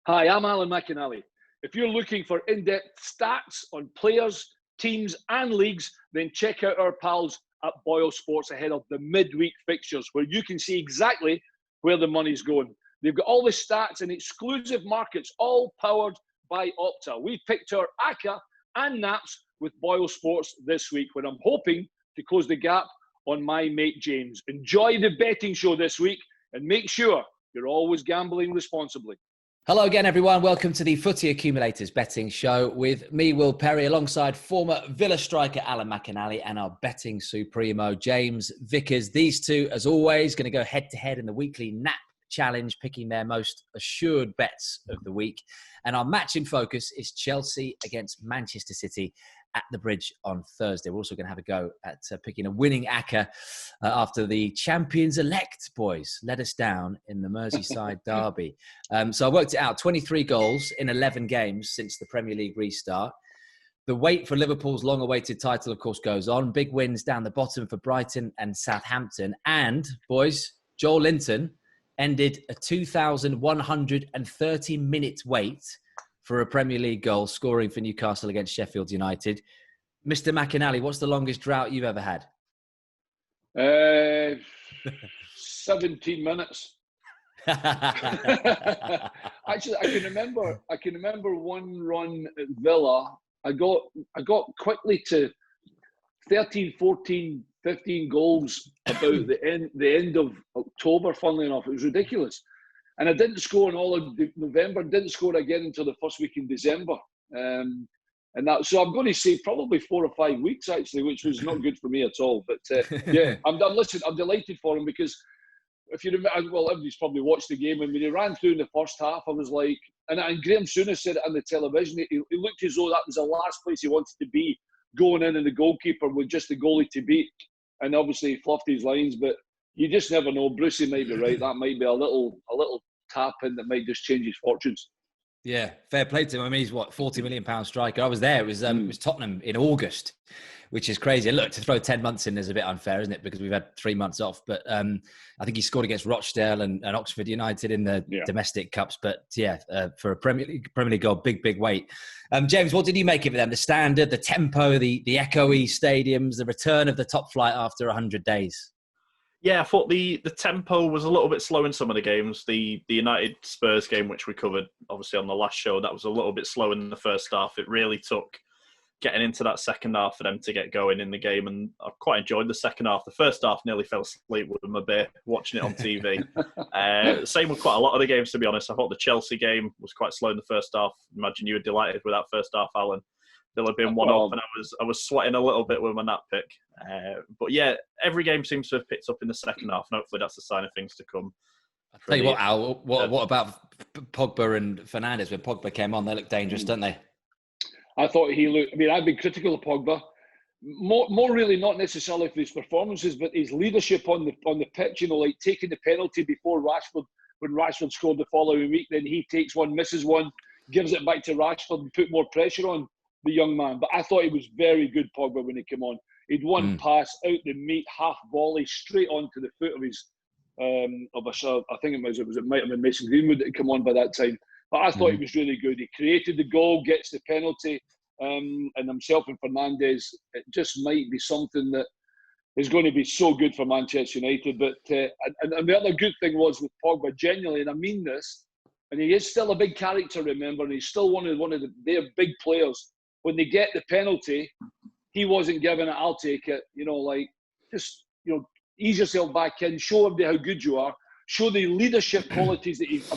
Hi, I'm Alan McInally. If you're looking for in-depth stats on players, teams and leagues, then check out our pals at Boylesports ahead of the midweek fixtures, where you can see exactly where the money's going. They've got all the stats and exclusive markets, all powered by Opta. We've picked our Acca and Naps with Boylesports this week, where I'm hoping to close the gap on my mate James. Enjoy the betting show this week and make sure you're always gambling responsibly. Hello again, everyone. Welcome to the Footy Accumulators betting show with me, Will Perry, alongside former Villa striker Alan McInally and our betting supremo, James Vickers. These two, as always, going to go head-to-head in the weekly NAP challenge, picking their most assured bets of the week. And our match in focus is Chelsea against Manchester City at the Bridge on Thursday. We're also going to have a go at picking a winning Acca after the champions-elect boys let us down in the Merseyside derby. So I worked it out, 23 goals in 11 games since the Premier League restart. The wait for Liverpool's long-awaited title, of course, goes on. Big wins down the bottom for Brighton and Southampton. And, boys, Joel Linton ended a 2,130-minute wait for a Premier League goal, scoring for Newcastle against Sheffield United. Mr. McInally, what's the longest drought you've ever had? 17 minutes. Actually, I can remember one run at Villa. I got quickly to 13, 14, 15 goals about the end of October, funnily enough. It was ridiculous. And I didn't score in all of November, didn't score again until the first week in December. So I'm going to say probably 4 or 5 weeks, actually, which was not good for me at all. But yeah, I'm delighted for him, because if you remember, well, everybody's probably watched the game, and when he ran through in the first half, I was like, and Graham Souness said it on the television, he looked as though that was the last place he wanted to be, going in and the goalkeeper with just the goalie to beat. And obviously he fluffed his lines, but you just never know. Brucey might be right. That might be a little tap in that might just change his fortunes. Yeah, fair play to him. I mean, he's £40 million striker. I was there. It was Tottenham in August, which is crazy. And look, to throw 10 months in is a bit unfair, isn't it? Because we've had 3 months off. But I think he scored against Rochdale and Oxford United in the domestic cups. But yeah, for a Premier League goal, big weight. James, what did you make of them? The standard, the tempo, the echoey stadiums, the return of the top flight after 100 days. Yeah, I thought the tempo was a little bit slow in some of the games. The United Spurs game, which we covered obviously on the last show, that was a little bit slow in the first half. It really took getting into that second half for them to get going in the game, and I quite enjoyed the second half. The first half nearly fell asleep with my beer watching it on TV. Same with quite a lot of the games, to be honest. I thought the Chelsea game was quite slow in the first half. Imagine you were delighted with that first half, Alan. They'll have been one up, and I was sweating a little bit with my nap pick. But yeah, every game seems to have picked up in the second half, and hopefully that's a sign of things to come. I'll tell you what, Al, what about Pogba and Fernandes? When Pogba came on, they looked dangerous, don't they? I thought he looked, I mean, I've been critical of Pogba. More really not necessarily for his performances, but his leadership on the pitch, you know, like taking the penalty before Rashford, when Rashford scored the following week, then he takes one, misses one, gives it back to Rashford and put more pressure on the young man. But I thought he was very good, Pogba, when he came on. He'd one pass out the meat, half volley, straight onto the foot of his I think it might have been Mason Greenwood that had come on by that time. But I thought he was really good. He created the goal, gets the penalty, and himself and Fernandes, it just might be something that is going to be so good for Manchester United. But and the other good thing was with Pogba, genuinely, and I mean this, and he is still a big character, remember, and he's still one of their big players. When they get the penalty, he wasn't given it, I'll take it. You know, like, just, you know, ease yourself back in, show everybody how good you are, show the leadership qualities that he's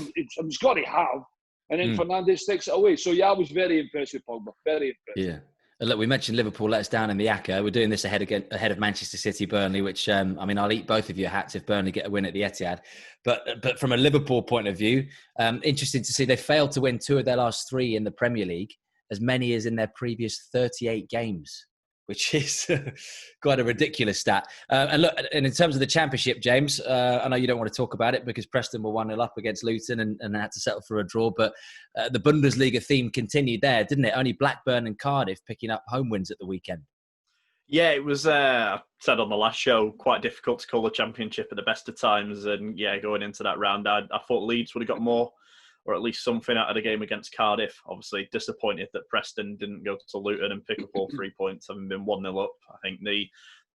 got to have, and then Fernandes takes it away. So, yeah, I was very impressed with Pogba, very impressed. Yeah. And look, we mentioned Liverpool let us down in the Acca. We're doing this ahead of Manchester City, Burnley, which, I mean, I'll eat both of your hats if Burnley get a win at the Etihad. But from a Liverpool point of view, interesting to see they failed to win 2 of their last 3 in the Premier League, as many as in their previous 38 games, which is quite a ridiculous stat. And look, and in terms of the Championship, James, I know you don't want to talk about it because Preston were 1-0 up against Luton and had to settle for a draw, but the Bundesliga theme continued there, didn't it? Only Blackburn and Cardiff picking up home wins at the weekend. Yeah, it was, I said on the last show, quite difficult to call the Championship at the best of times. And yeah, going into that round, I thought Leeds would have got more or at least something out of the game against Cardiff. Obviously disappointed that Preston didn't go to Luton and pick up all 3 points, having been 1-0 up. I think the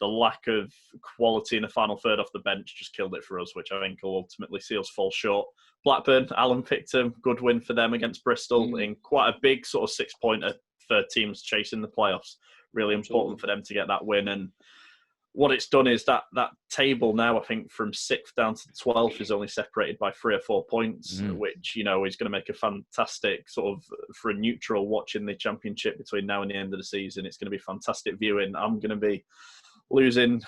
lack of quality in the final third off the bench just killed it for us, which I think will ultimately see us fall short. Blackburn, Alan picked them. Good win for them against Bristol in quite a big sort of 6-pointer for teams chasing the playoffs. Really important for them to get that win. And what it's done is that table now, I think, from 6th down to 12th is only separated by 3 or 4 points, which, is going to make a fantastic sort of, for a neutral watching the championship between now and the end of the season, it's going to be fantastic viewing. I'm going to be losing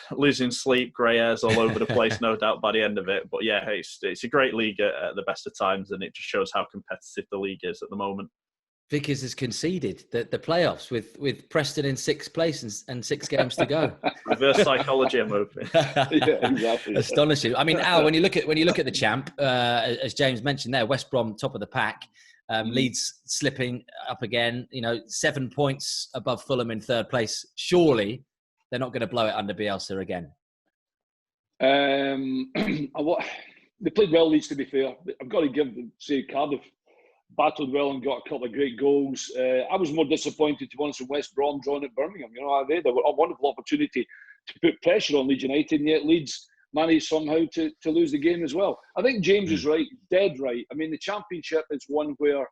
sleep, grey hairs all over the place, no doubt, by the end of it. But yeah, it's a great league at the best of times, and it just shows how competitive the league is at the moment. Vickers has conceded the playoffs with Preston in 6th place and 6 games to go. Reverse psychology, I'm hoping. Yeah, exactly. Astonishing. I mean, Al, when you look at the champ, as James mentioned there, West Brom top of the pack, Leeds slipping up again. 7 points above Fulham in 3rd place. Surely they're not going to blow it under Bielsa again. They played well, Leeds, to be fair. I've got to say Cardiff battled well and got a couple of great goals. I was more disappointed, to be honest, in West Brom drawing at Birmingham. They had a wonderful opportunity to put pressure on Leeds United, and yet Leeds managed somehow to lose the game as well. I think James is right, dead right. I mean, the Championship is one where,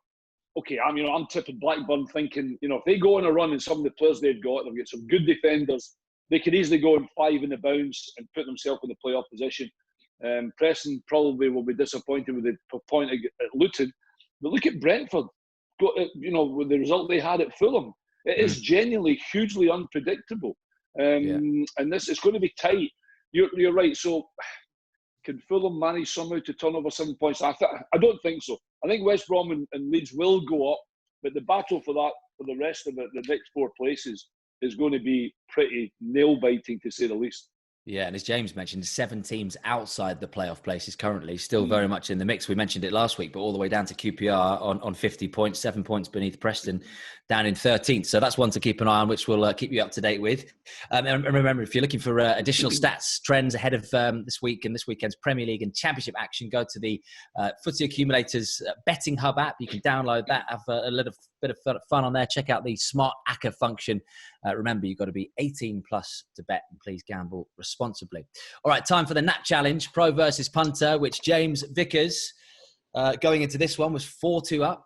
I'm tipping Blackburn thinking, if they go on a run and some of the players they've got some good defenders, they could easily go in 5 in the bounce and put themselves in the playoff position. Preston probably will be disappointed with the point at Luton. But look at Brentford, with the result they had at Fulham. It is genuinely hugely unpredictable. And it's going to be tight. You're right. So can Fulham manage somehow to turn over 7 points? I don't think so. I think West Brom and Leeds will go up, but the battle for the rest of it, the next 4 places, is going to be pretty nail-biting, to say the least. Yeah, and as James mentioned, 7 teams outside the playoff places currently, still very much in the mix. We mentioned it last week, but all the way down to QPR on 50 points, 7 points beneath Preston, down in 13th. So that's one to keep an eye on, which we'll keep you up to date with. And remember, if you're looking for additional stats, trends ahead of this week and this weekend's Premier League and Championship action, go to the Footy Accumulators betting hub app. You can download that, have a little bit of fun on there. Check out the Smart Acca function. Remember, you've got to be 18 plus to bet, and please gamble responsibly. All right, time for the Nat Challenge, Pro versus Punter, which James Vickers, going into this one, was 4-2 up.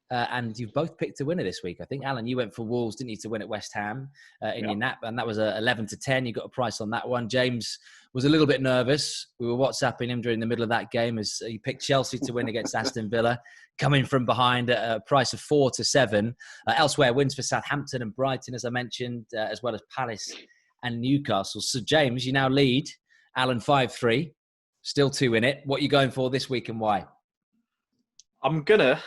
And you've both picked a winner this week. I think, Alan, you went for Wolves, didn't you, to win at West Ham in your nap, and that was 11-10. You got a price on that one. James was a little bit nervous. We were WhatsApping him during the middle of that game as he picked Chelsea to win against Aston Villa, coming from behind at a price of 4-7. Elsewhere, wins for Southampton and Brighton, as I mentioned, as well as Palace and Newcastle. So, James, you now lead. Alan 5-3, still 2 in it. What are you going for this week and why? I'm gonna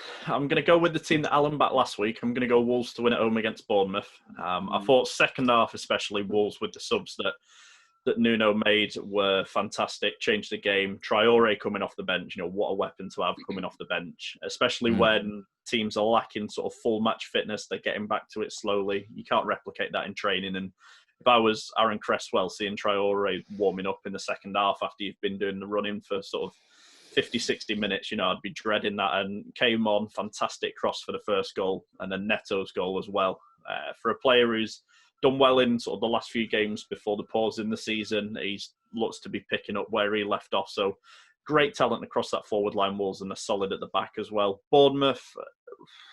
go with the team that Alan backed last week. I'm gonna go Wolves to win at home against Bournemouth. I thought second half, especially Wolves with the subs that Nuno made, were fantastic. Changed the game. Traore coming off the bench, what a weapon to have coming off the bench, especially when teams are lacking sort of full match fitness. They're getting back to it slowly. You can't replicate that in training. And if I was Aaron Cresswell, seeing Traore warming up in the second half after you've been doing the running for sort of 50, 60 minutes, I'd be dreading that. And came on, fantastic cross for the first goal, and then Neto's goal as well. For a player who's done well in sort of the last few games before the pause in the season, he looks to be picking up where he left off. So great talent across that forward line, Wolves, and they're solid at the back as well. Bournemouth,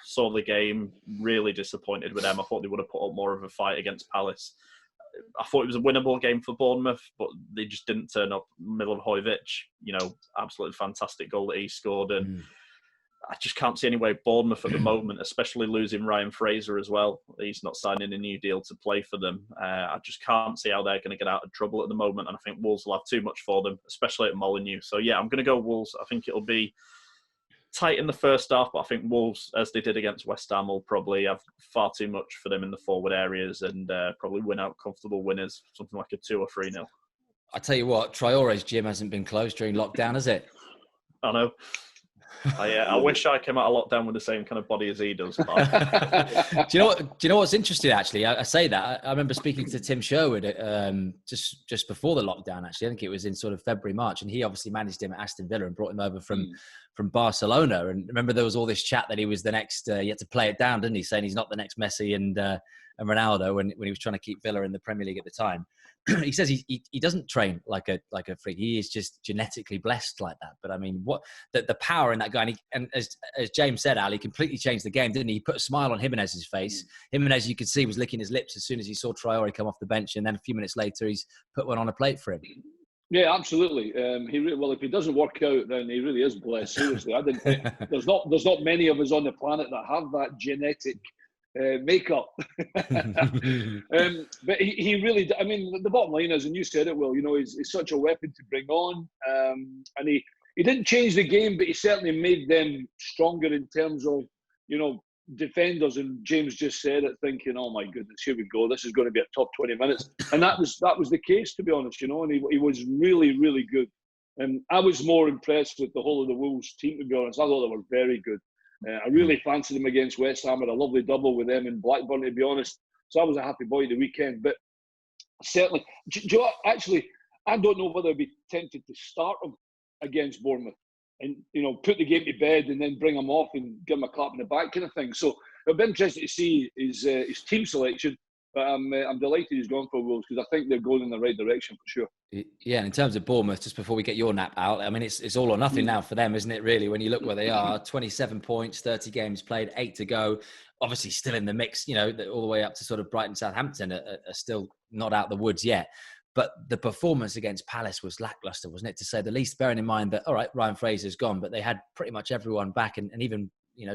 saw the game, really disappointed with them. I thought they would have put up more of a fight against Palace. I thought it was a winnable game for Bournemouth, but they just didn't turn up. Milivojevic, absolutely fantastic goal that he scored. And I just can't see any way Bournemouth at the moment, especially losing Ryan Fraser as well. He's not signing a new deal to play for them. I just can't see how they're going to get out of trouble at the moment. And I think Wolves will have too much for them, especially at Molineux. So yeah, I'm going to go Wolves. I think it'll be tight in the first half, but I think Wolves, as they did against West Ham, will probably have far too much for them in the forward areas and probably win out comfortable winners, something like a 2 or 3-0. I tell you what, Traore's gym hasn't been closed during lockdown, has it? I know. I wish I came out of lockdown with the same kind of body as he does. But... Do you know what's interesting? Actually, I say that I remember speaking to Tim Sherwood just before the lockdown. Actually, I think it was in sort of February, March, and he obviously managed him at Aston Villa and brought him over from Barcelona. And remember, there was all this chat that he was the next. He had to play it down, didn't he? Saying he's not the next Messi and Ronaldo when he was trying to keep Villa in the Premier League at the time. He says he doesn't train like a freak. He is just genetically blessed like that. But I mean, what the power in that guy, and as James said, Al, he completely changed the game, didn't he? He put a smile on Jimenez's face. Jimenez, you could see, was licking his lips as soon as he saw Traore come off the bench, and then a few minutes later, he's put one on a plate for him. Yeah, absolutely. If he doesn't work out, then he really is blessed. Seriously, I didn't think there's not many of us on the planet that have that genetic makeup. But he really, I mean, the bottom line is, and you said it, Will, he's such a weapon to bring on. And he didn't change the game, but he certainly made them stronger in terms of, defenders. And James just said it, thinking, oh my goodness, here we go. This is going to be a top 20 minutes. And that was the case, to be honest, and he was really, really good. And I was more impressed with the whole of the Wolves team, to be honest. I thought they were very good. I really fancied them against West Ham, had a lovely double with them in Blackburn, to be honest. So I was a happy boy the weekend. But certainly, actually, I don't know whether I'd be tempted to start them against Bournemouth and, put the game to bed and then bring them off and give them a clap in the back kind of thing. So it'll be interesting to see his team selection. But I'm delighted he's gone for Wolves, because I think they're going in the right direction for sure. Yeah, and in terms of Bournemouth, just before we get your nap out, I mean, it's all or nothing now for them, isn't it, really, when you look where they are? 27 points, 30 games played, 8 to go. Obviously still in the mix, all the way up to sort of Brighton, Southampton are still not out the woods yet. But the performance against Palace was lacklustre, wasn't it, to say the least, bearing in mind that, all right, Ryan Fraser's gone, but they had pretty much everyone back, and even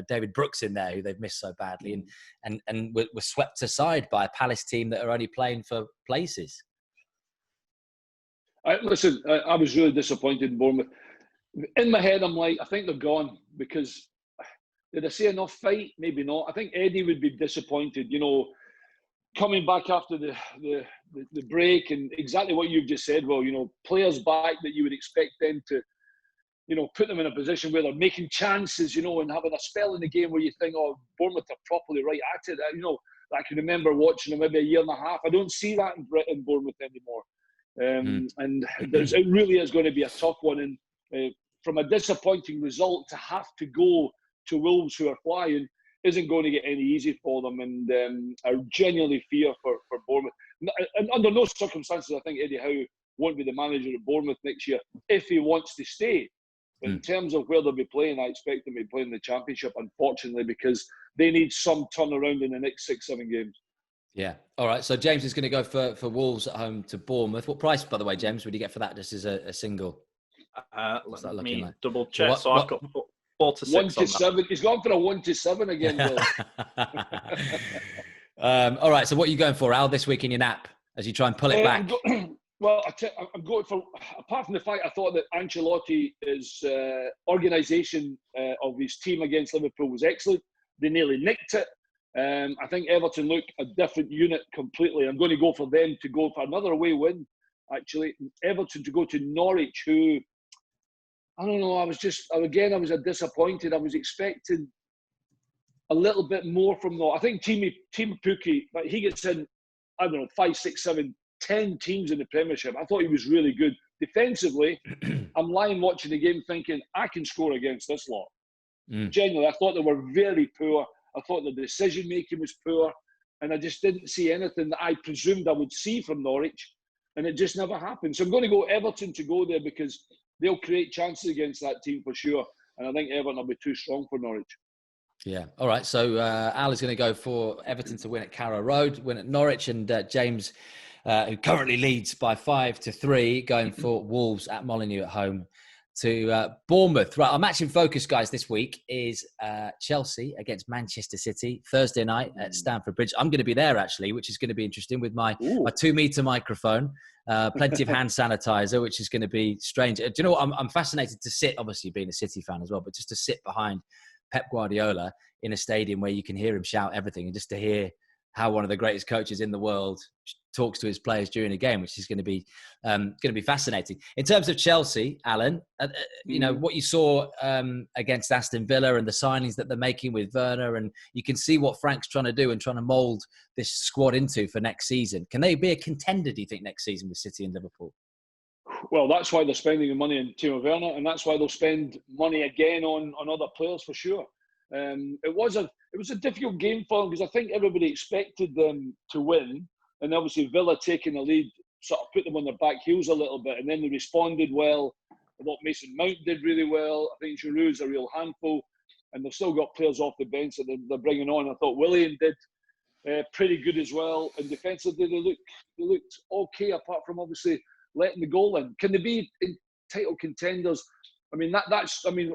David Brooks in there, who they've missed so badly, and were swept aside by a Palace team that are only playing for places. I was really disappointed in Bournemouth. In my head, I'm like, I think they're gone, because did I see enough fight? Maybe not. I think Eddie would be disappointed, coming back after the break, and exactly what you've just said. Well, players back that you would expect them to, put them in a position where they're making chances, and having a spell in the game where you think, oh, Bournemouth are properly right at it. I can remember watching them maybe a year and a half. I don't see that in Bournemouth anymore. And it really is going to be a tough one. And from a disappointing result, to have to go to Wolves, who are flying, isn't going to get any easy for them. And I genuinely fear for Bournemouth. And under no circumstances, I think Eddie Howe won't be the manager of Bournemouth next year if he wants to stay. But in terms of where they'll be playing, I expect them to be playing the Championship, unfortunately, because they need some turnaround in the next 6-7 games. Yeah. All right. So James is going to go for Wolves at home to Bournemouth. What price, by the way, James, would you get for that just as a single? Let me double check. So I've got 4 to 6 1 to 7. He's gone for a 1 to 7 again, Will. All right. So what are you going for, Al, this week in your nap as you try and pull it back? I'm going for, apart from the fact I thought that Ancelotti's organisation of his team against Liverpool was excellent. They nearly nicked it. I think Everton look a different unit completely. I'm going to go for them to go for another away win, actually. Everton to go to Norwich, who, I don't know, I was disappointed. I was expecting a little bit more from them. I think Teemu Pukki, but he gets in, 5, 6, 7, 10 teams in the Premiership. I thought he was really good. Defensively, I'm lying watching the game thinking, I can score against this lot. Genuinely, I thought they were very poor. I thought the decision-making was poor, and I just didn't see anything that I presumed I would see from Norwich, and it just never happened. So I'm going to go Everton to go there, because they'll create chances against that team for sure, and I think Everton will be too strong for Norwich. Yeah. All right. So Al is going to go for Everton to win at Carrow Road, win at Norwich, and James, who currently leads by 5-3, going for Wolves at Molineux at home to Bournemouth. Right, our match in focus, guys, this week is Chelsea against Manchester City, Thursday night at Stamford Bridge. I'm going to be there, actually, which is going to be interesting with my 2-metre microphone, plenty of hand sanitizer, which is going to be strange. Do you know what? I'm fascinated to sit, obviously being a City fan as well, but just to sit behind Pep Guardiola in a stadium where you can hear him shout everything, and just to hear how one of the greatest coaches in the world talks to his players during a game, which is going to be fascinating. In terms of Chelsea, Alan, you know what you saw against Aston Villa and the signings that they're making with Werner, and you can see what Frank's trying to do and trying to mould this squad into for next season. Can they be a contender, do you think, next season with City and Liverpool? Well, that's why they're spending the money on Timo Werner, and that's why they'll spend money again on other players for sure. It was a difficult game for them because I think everybody expected them to win, and obviously Villa taking the lead sort of put them on their back heels a little bit, and then they responded well. I thought Mason Mount did really well. I think Giroud's a real handful, and they've still got players off the bench that they're bringing on. I thought Willian did pretty good as well, and defensively they looked okay apart from obviously letting the goal in. Can they be title contenders? I mean, that's. I mean,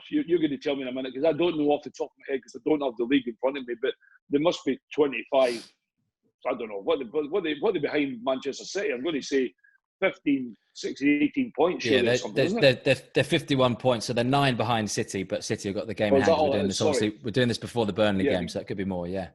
you're going to tell me in a minute because I don't know off the top of my head because I don't have the league in front of me. But there must be 25. I don't know what they behind Manchester City. I'm going to say 15, 16, 18 points. Yeah, they're 51 points, so they're 9 behind City. But City have got the game in hand. We're doing this before the Burnley game, so that could be more. Yeah,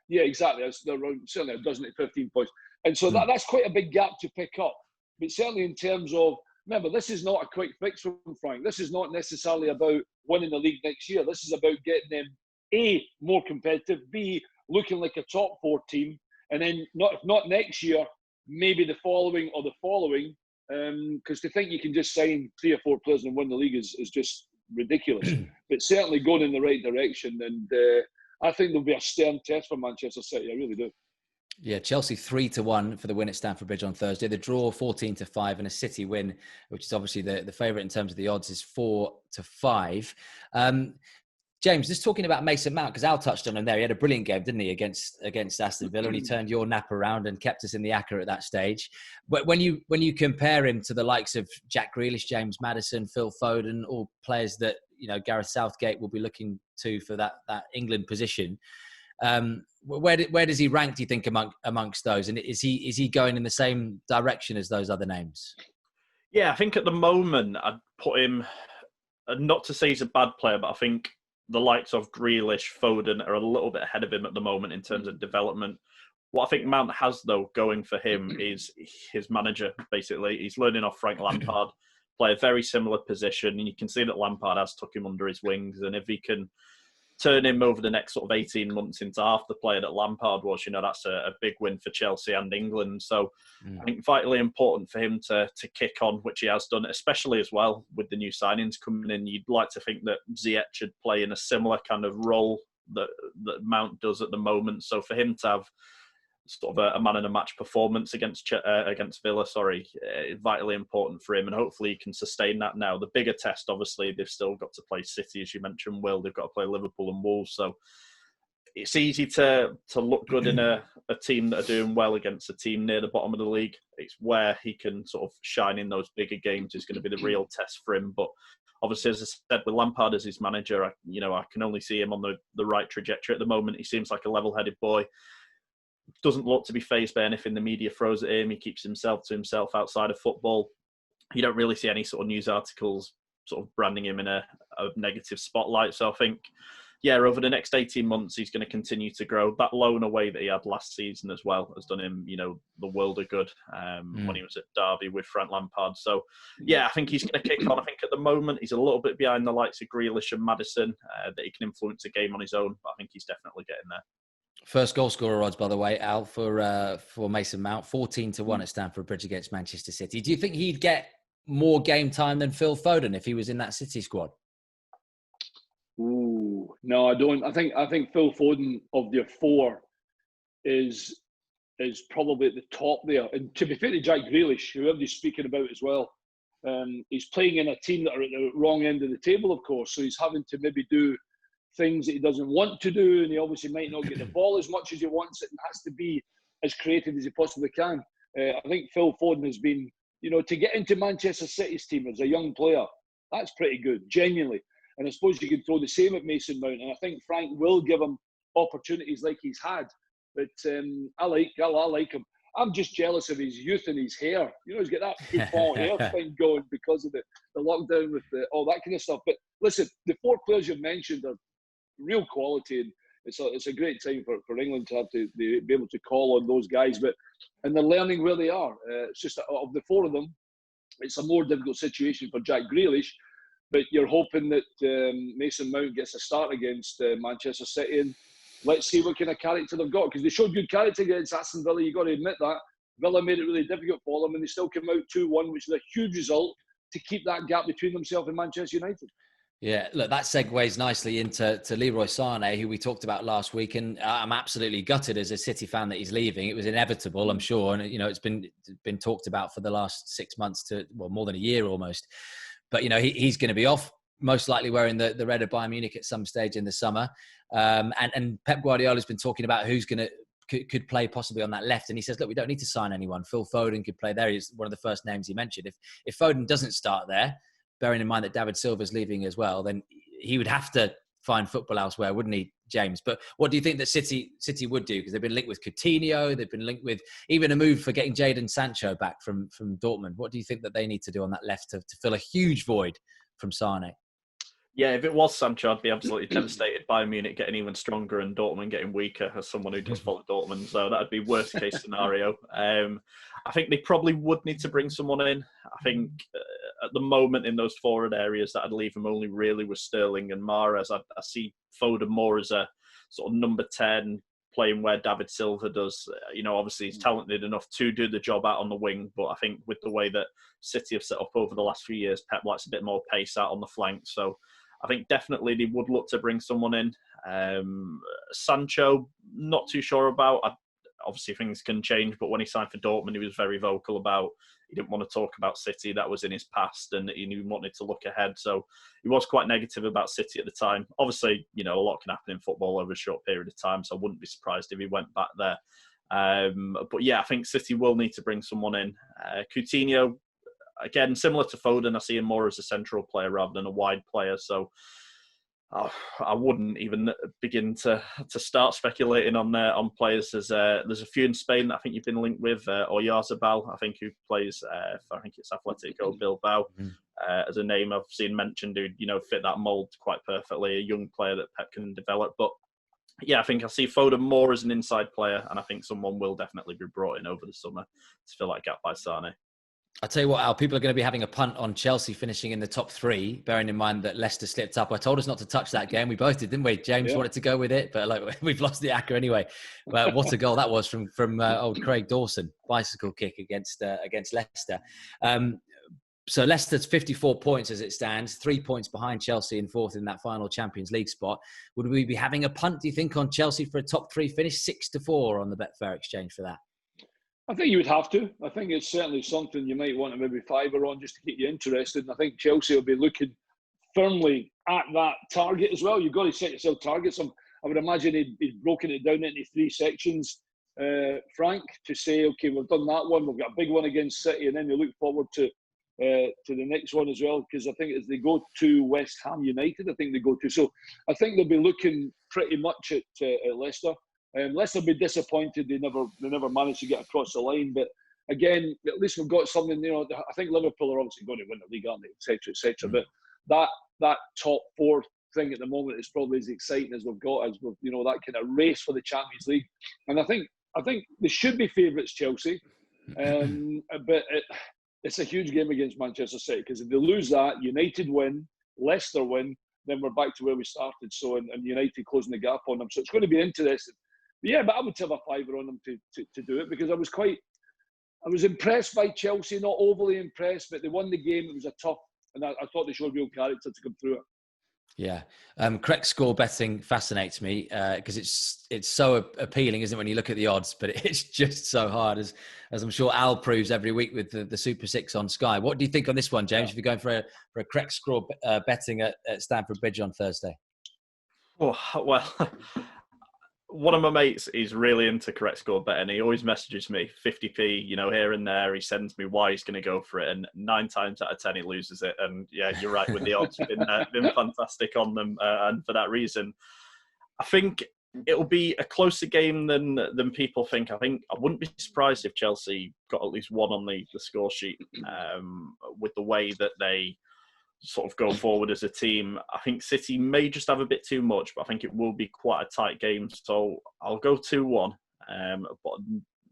exactly. They're around, certainly a dozen at 15 points, and so that's quite a big gap to pick up. But certainly in terms of, remember, this is not a quick fix from Frank. This is not necessarily about winning the league next year. This is about getting them, A, more competitive, B, looking like a top 4 team, and then if not next year, maybe the following, because to think you can just sign 3 or 4 players and win the league is just ridiculous. But certainly going in the right direction, and I think there'll be a stern test for Manchester City. I really do. Yeah, Chelsea 3-1 for the win at Stamford Bridge on Thursday. The draw 14-5, and a City win, which is obviously the favourite in terms of the odds, is 4-5. James, just talking about Mason Mount, because Al touched on him there. He had a brilliant game, didn't he, against Aston Villa, and he turned your nap around and kept us in the Acca at that stage. But when you compare him to the likes of Jack Grealish, James Maddison, Phil Foden, all players that Gareth Southgate will be looking to for that England position. Where does he rank, do you think, amongst those? And is he going in the same direction as those other names? Yeah, I think at the moment I'd put him, not to say he's a bad player, but I think the likes of Grealish, Foden are a little bit ahead of him at the moment in terms of development. What I think Mount has, though, going for him is his manager, basically. He's learning off Frank Lampard, play a very similar position, and you can see that Lampard has took him under his wings, and if he can turn him over the next sort of 18 months into half the player that Lampard was, that's a big win for Chelsea and England. So I think vitally important for him to kick on, which he has done, especially as well with the new signings coming in. You'd like to think that Ziyech should play in a similar kind of role that Mount does at the moment. So for him to have sort of a man in a match performance against Villa, vitally important for him, and hopefully he can sustain that now. The bigger test, obviously, they've still got to play City, as you mentioned, Will. They've got to play Liverpool and Wolves, so it's easy to look good in a team that are doing well against a team near the bottom of the league. It's where he can sort of shine in those bigger games is going to be the real test for him. But obviously, as I said, with Lampard as his manager, I can only see him on the right trajectory at the moment. He seems like a level-headed boy. Doesn't look to be fazed by anything the media throws at him. He keeps himself to himself outside of football. You don't really see any sort of news articles sort of branding him in a negative spotlight. So I think, over the next 18 months, he's going to continue to grow. That loan away that he had last season as well has done him, the world of good when he was at Derby with Frank Lampard. So, I think he's going to kick on. I think at the moment, he's a little bit behind the likes of Grealish and Maddison, that he can influence a game on his own. But I think he's definitely getting there. First goal scorer odds, by the way, Al, for Mason Mount, 14-1 at Stamford Bridge against Manchester City. Do you think he'd get more game time than Phil Foden if he was in that City squad? Ooh, no, I don't. I think Phil Foden of the 4 is probably at the top there. And to be fair to Jack Grealish, who everybody's speaking about as well, he's playing in a team that are at the wrong end of the table, of course. So he's having to maybe do things that he doesn't want to do, and he obviously might not get the ball as much as he wants it, and has to be as creative as he possibly can. I think Phil Foden has been, to get into Manchester City's team as a young player, that's pretty good, genuinely. And I suppose you can throw the same at Mason Mount, and I think Frank will give him opportunities like he's had. But I like him. I'm just jealous of his youth and his hair. He's got that football hair thing going because of the lockdown with all that kind of stuff. But listen, the 4 players you've mentioned are real quality, and it's a great time for England to have to be able to call on those guys, and they're learning where they are. It's just that of the four of them, it's a more difficult situation for Jack Grealish, but you're hoping that Mason Mount gets a start against Manchester City, and let's see what kind of character they've got, because they showed good character against Aston Villa. You've got to admit that. Villa made it really difficult for them, and they still came out 2-1, which is a huge result to keep that gap between themselves and Manchester United. Yeah, look, that segues nicely into Leroy Sané, who we talked about last week, and I'm absolutely gutted as a City fan that he's leaving. It was inevitable, I'm sure, and it's been talked about for the last 6 months to more than a year almost. But he's going to be off, most likely wearing the red of Bayern Munich at some stage in the summer. And Pep Guardiola's been talking about who's could play possibly on that left, and he says, look, we don't need to sign anyone. Phil Foden could play there. He's one of the first names he mentioned. If Foden doesn't start there, bearing in mind that David Silva's leaving as well, then he would have to find football elsewhere, wouldn't he, James? But what do you think that City would do? Because they've been linked with Coutinho, they've been linked with even a move for getting Jadon Sancho back from Dortmund. What do you think that they need to do on that left to fill a huge void from Sane? Yeah, if it was Sancho, I'd be absolutely devastated. Bayern Munich getting even stronger and Dortmund getting weaker, as someone who does follow Dortmund. So that would be worst case scenario. I think they probably would need to bring someone in. I think at the moment in those forward areas that I'd leave them only really with Sterling and Mahrez. I see Foden more as a sort of number 10, playing where David Silva does. Obviously he's talented enough to do the job out on the wing, but I think with the way that City have set up over the last few years, Pep likes a bit more pace out on the flank. So I think definitely they would look to bring someone in. Sancho, not too sure about. Obviously things can change, but when he signed for Dortmund, he was very vocal about he didn't want to talk about City. That was in his past, and he wanted to look ahead. So he was quite negative about City at the time. Obviously, a lot can happen in football over a short period of time, so I wouldn't be surprised if he went back there. But yeah, I think City will need to bring someone in. Coutinho, again, similar to Foden, I see him more as a central player rather than a wide player. So I wouldn't even begin to start speculating on players. There's a few in Spain that I think you've been linked with, Oyarzabal, I think, who plays I think it's Atletico Bilbao, as a name I've seen mentioned, who fit that mould quite perfectly, a young player that Pep can develop. But yeah, I think I see Foden more as an inside player, and I think someone will definitely be brought in over the summer to fill that gap by Sane. I'll tell you what, Al, people are going to be having a punt on Chelsea finishing in the top 3, bearing in mind that Leicester slipped up. I told us not to touch that game. We both did, didn't we? James wanted to go with it, but we've lost the Acca anyway. But what a goal that was from old Craig Dawson, bicycle kick against Leicester. So Leicester's 54 points as it stands, 3 points behind Chelsea and 4th in that final Champions League spot. Would we be having a punt, do you think, on Chelsea for a top 3 finish? 6-4 on the Betfair exchange for that. I think you would have to. I think it's certainly something you might want to maybe fiver on just to keep you interested. And I think Chelsea will be looking firmly at that target as well. You've got to set yourself targets. I would imagine he'd broken it down into 3 sections, Frank, to say, okay, we've done that one. We've got a big one against City, and then we look forward to the next one as well. Because I think as they go to West Ham United, I think they go to. So I think they'll be looking pretty much at Leicester. Leicester will be disappointed they never managed to get across the line, but again, at least we've got something. I think Liverpool are obviously going to win the league, aren't they, etc., etc. But that top 4 thing at the moment is probably as exciting as we've got, as we've, that kind of race for the Champions League. And I think they should be favourites, Chelsea, but it's a huge game against Manchester City, because if they lose that, United win, Leicester win, then we're back to where we started. So and United closing the gap on them. So it's going to be interesting. Yeah, but I would have a fiver on them to do it, because I was impressed by Chelsea, not overly impressed, but they won the game. It was a tough, and I thought they showed real character to come through it. Yeah, correct score betting fascinates me because it's so appealing, isn't it, when you look at the odds? But it's just so hard, as I'm sure Al proves every week with the Super 6 on Sky. What do you think on this one, James? If you're going for a correct score betting at Stamford Bridge on Thursday? Oh well. One of my mates is really into correct score betting. He always messages me 50p, here and there. He sends me why he's going to go for it, and 9 times out of 10 he loses it. And yeah, you're right with the odds. Been fantastic on them, and for that reason, I think it'll be a closer game than people think. I wouldn't be surprised if Chelsea got at least 1 on the score sheet, with the way that they sort of go forward as a team. I think City may just have a bit too much, but I think it will be quite a tight game. So I'll go 2-1. But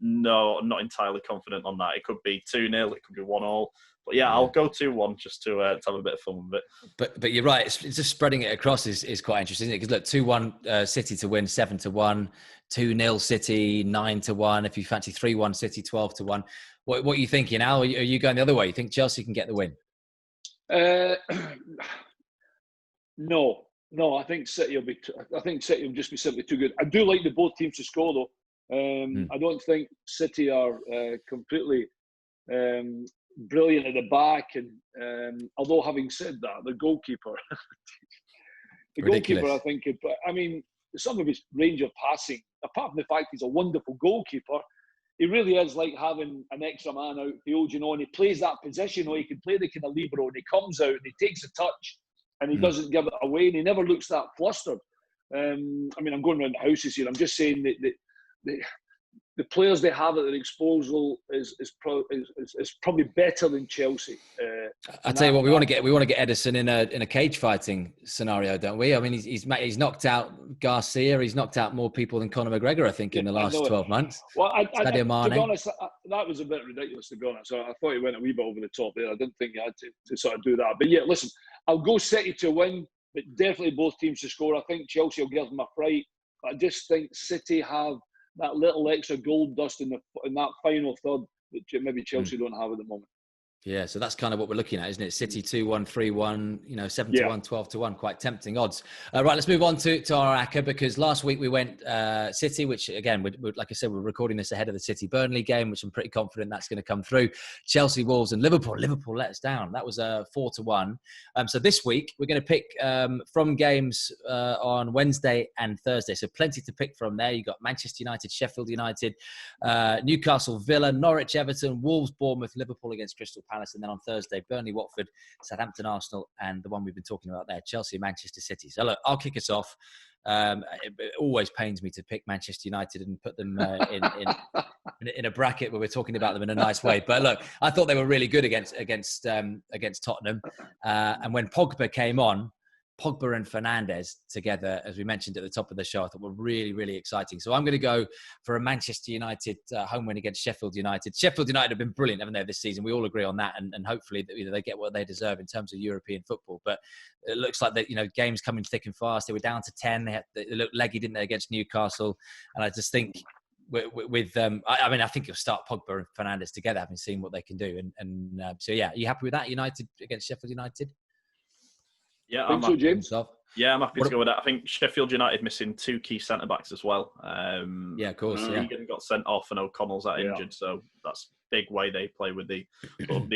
no, I'm not entirely confident on that. It could be 2-0, it could be 1-1. But yeah, I'll go 2-1 just to have a bit of fun with it. But you're right. It's just spreading it across is quite interesting, isn't it? Because look, 2-1 City to win 7-1, 2-0 City 9-1. If you fancy 3-1 City 12-1, what are you thinking, Al? Are you going the other way? You think Chelsea can get the win? No. I think City will be. I think City will just be simply too good. I do like the both teams to score though. I don't think City are completely brilliant at the back, and although having said that, the goalkeeper, Ridiculous. I think, I mean, some of his range of passing, apart from the fact he's a wonderful goalkeeper, he really is like having an extra man outfield, and he plays that position, he can play the kind of libero, and he comes out and he takes a touch, and he doesn't give it away, and he never looks that flustered. I mean, I'm going around the houses here. I'm just saying that the players they have at their disposal is probably better than Chelsea. I tell you what, we want to get Edison in a cage fighting scenario, don't we? I mean, he's knocked out Garcia. He's knocked out more people than Conor McGregor, I think, in the last 12 months. Well, to be honest, that was a bit ridiculous, to be honest. So I thought he went a wee bit over the top there. I didn't think he had to sort of do that. But yeah, listen, I'll go City to win, but definitely both teams to score. I think Chelsea will give them a fright. But I just think City have that little extra gold dust in that final third that maybe Chelsea don't have at the moment. Yeah, so that's kind of what we're looking at, isn't it? City 2-1, 3-1, 7-1, 12-1, quite tempting odds. Right, let's move on to our Acca, because last week we went City, which again, like I said, we're recording this ahead of the City-Burnley game, which I'm pretty confident that's going to come through. Chelsea, Wolves and Liverpool. Liverpool let us down. That was 4-1. So this week we're going to pick from games on Wednesday and Thursday. So plenty to pick from there. You've got Manchester United, Sheffield United, Newcastle, Villa, Norwich, Everton, Wolves, Bournemouth, Liverpool against Crystal Palace, and then on Thursday, Burnley, Watford, Southampton, Arsenal, and the one we've been talking about there, Chelsea, Manchester City. So look, I'll kick us off. It always pains me to pick Manchester United and put them in a bracket where we're talking about them in a nice way. But look, I thought they were really good against Tottenham, and when Pogba came on, Pogba and Fernandes together, as we mentioned at the top of the show, I thought were really, really exciting. So I'm going to go for a Manchester United home win against Sheffield United. Sheffield United have been brilliant, haven't they, this season? We all agree on that, and hopefully they get what they deserve in terms of European football. But it looks like that games coming thick and fast. They were down to 10. They looked leggy, didn't they, against Newcastle? And I just think I think you'll start Pogba and Fernandes together, having seen what they can do. So yeah, are you happy with that? United against Sheffield United? Yeah, I'm happy, James. Yeah, I'm happy to go with that. I think Sheffield United missing two key centre-backs as well. Yeah, of course. Egan got sent off and O'Connell's injured, so that's big way they play with the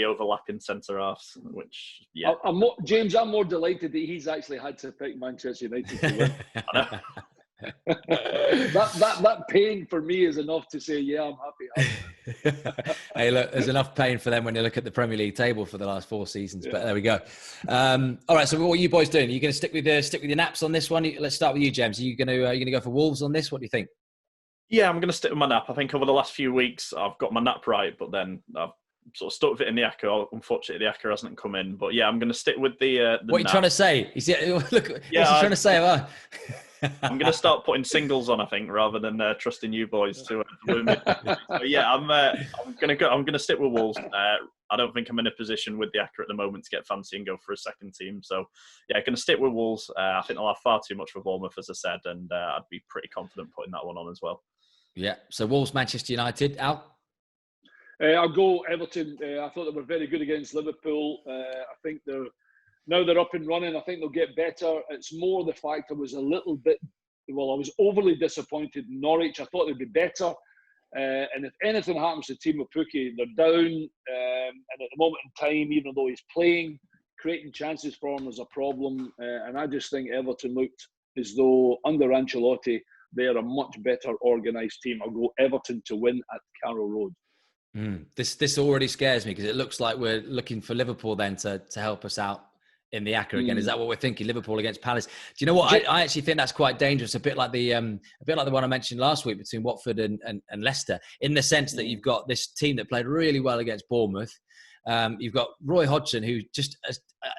overlapping centre-halves, which, yeah. James, I'm more delighted that he's actually had to pick Manchester United to win. I know. that pain for me is enough to say, yeah, I'm happy. Hey, look, there's enough pain for them when you look at the Premier League table for the last 4 seasons. But there we go. All right, so what are you boys doing? Are you going to stick with your naps on this one? Let's start with you, James. Are you going to go for Wolves on this? What do you think? Yeah, I'm going to stick with my nap. I think over the last few weeks I've got my nap right, but then I've sort of stuck with it in the Acca. Unfortunately, the Acca hasn't come in. But yeah, I'm going to stick with the What are you trying to say? Look, what's he trying to say about? I'm going to start putting singles on, I think, rather than trusting you boys to win me. So yeah, I'm going to stick with Wolves. I don't think I'm in a position with the Acca at the moment to get fancy and go for a second team. So yeah, going to stick with Wolves. I think they'll have far too much for Bournemouth, as I said, and I'd be pretty confident putting that one on as well. Yeah. So Wolves, Manchester United. Al? I'll go Everton. I thought they were very good against Liverpool. I think now they're up and running. I think they'll get better. It's more the fact I was I was overly disappointed in Norwich. I thought they'd be better. And if anything happens to Timo Pukki, they're down. And at the moment in time, even though he's playing, creating chances for him is a problem. And I just think Everton looked as though under Ancelotti, they're a much better organised team. I'll go Everton to win at Carrow Road. This already scares me because it looks like we're looking for Liverpool then to help us out in the Acca again. Is that what we're thinking? Liverpool against Palace. Do you know what? I actually think that's quite dangerous. A bit like the one I mentioned last week between Watford and Leicester, in the sense that you've got this team that played really well against Bournemouth. You've got Roy Hodgson, who just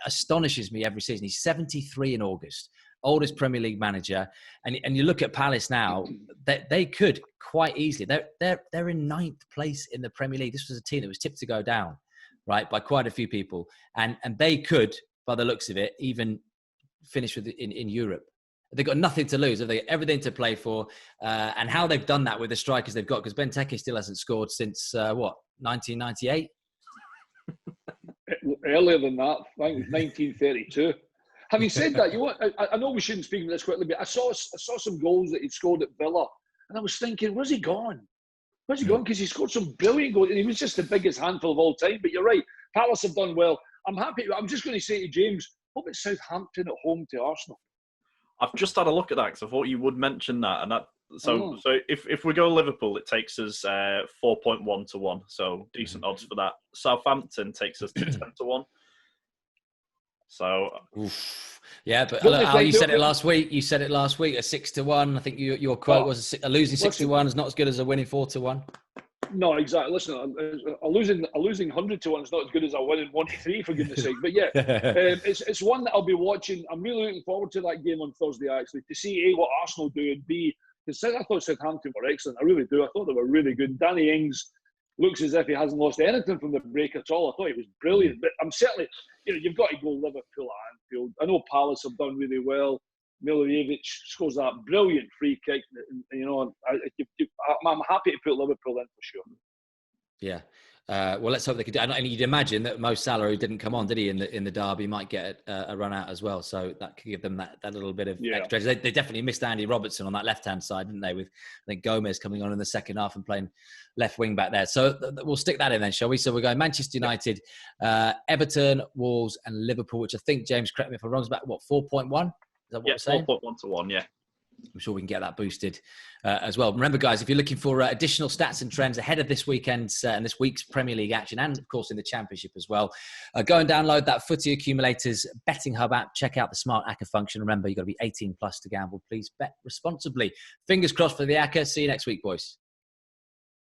astonishes me every season. He's 73 in August, oldest Premier League manager. And you look at Palace now, they could quite easily. They're in 9th place in the Premier League. This was a team that was tipped to go down, right, by quite a few people. And they could, by the looks of it, even finish in Europe. They've got nothing to lose. They've got everything to play for. And how they've done that with the strikers they've got, because Benteke still hasn't scored since, 1998? Earlier than that, I think it was 1932. Having said that, I know we shouldn't speak about this quickly, but I saw some goals that he'd scored at Villa, and I was thinking, where's he gone? Where's he gone? Because he scored some brilliant goals, and he was just the biggest handful of all time. But you're right, Palace have done well. I'm happy. I'm just going to say to James, hope it's Southampton at home to Arsenal. I've just had a look at that because I thought you would mention that, and that. So if we go Liverpool, it takes us 4.1 to 1. So decent odds for that. Southampton takes us to 10 to 1. So yeah, but you said it last week. You said it last week, a 6 to 1. I think your quote was a losing 6 to 1 is not as good as a winning 4 to 1. No, exactly. Listen, a losing 100 to 1 is not as good as a winning 1 to 3, for goodness sake. But yeah, it's one that I'll be watching. I'm really looking forward to that game on Thursday, actually, to see A, what Arsenal do, and B, because I thought Southampton were excellent. I really do. I thought they were really good. Danny Ings looks as if he hasn't lost anything from the break at all. I thought he was brilliant. But I'm certainly, you've got to go Liverpool at Anfield. I know Palace have done really well. Milivojevic scores that brilliant free kick. I'm happy to put Liverpool in for sure. Yeah. Well, let's hope they could do. And you'd imagine that Mo Salah, who didn't come on, did he, in the derby, might get a run out as well. So that could give them that little bit of extra. They definitely missed Andy Robertson on that left-hand side, didn't they? With, I think, Gomez coming on in the second half and playing left wing back there. So we'll stick that in then, shall we? So we're going Manchester United, Everton, Wolves, and Liverpool, which I think, James, correct me if I'm wrong, is about, 4.1? Is that what we're saying? 4.1 to 1, yeah. I'm sure we can get that boosted as well. Remember, guys, if you're looking for additional stats and trends ahead of this weekend's and this week's Premier League action, and of course in the Championship as well, go and download that Footy Accumulators Betting Hub app. Check out the Smart Acca function. Remember, you've got to be 18 plus to gamble. Please bet responsibly. Fingers crossed for the Acca. See you next week, boys.